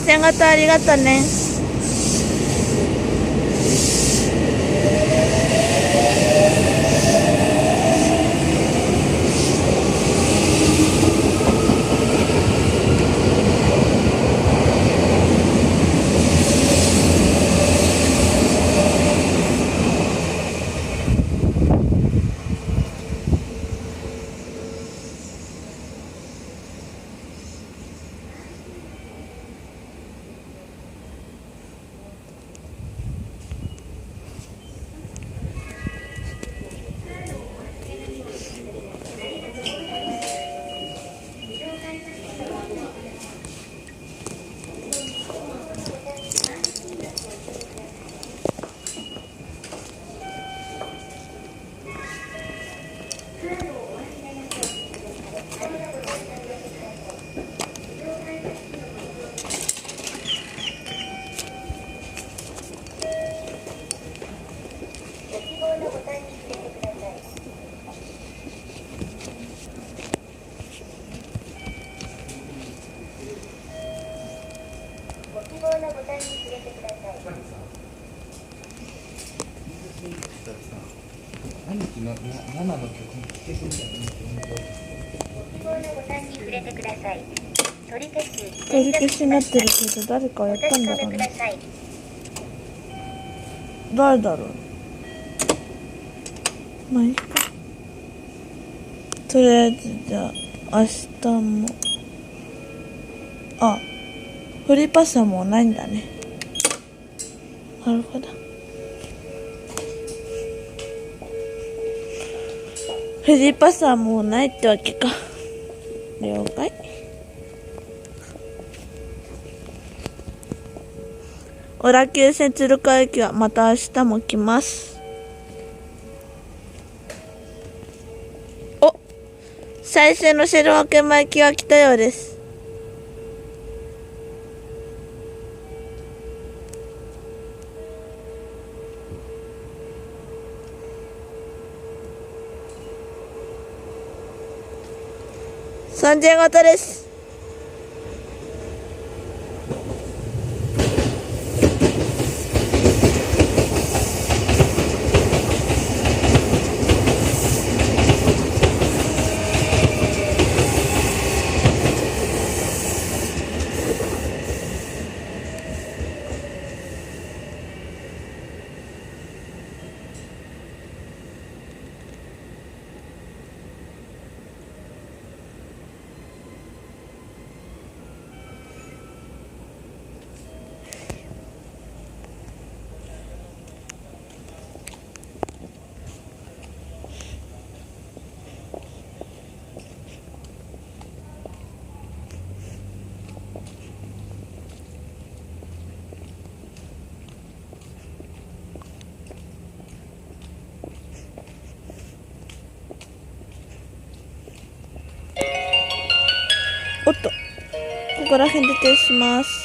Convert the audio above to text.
線型ありがとね。兄貴の7の曲に聴けてるんだよね。取り消しになってるけど誰かやったんだろうね。誰だろう。まあいいか。とりあえずじゃあ明日もフリーパスはもうないんだね。なるほど。フリーパスはもうないってわけか。了解。小田急線鶴川駅はまた明日も来ます。最初のシェルワケマ行きが来たようです。3000型です。おっと、ここら辺で停止します。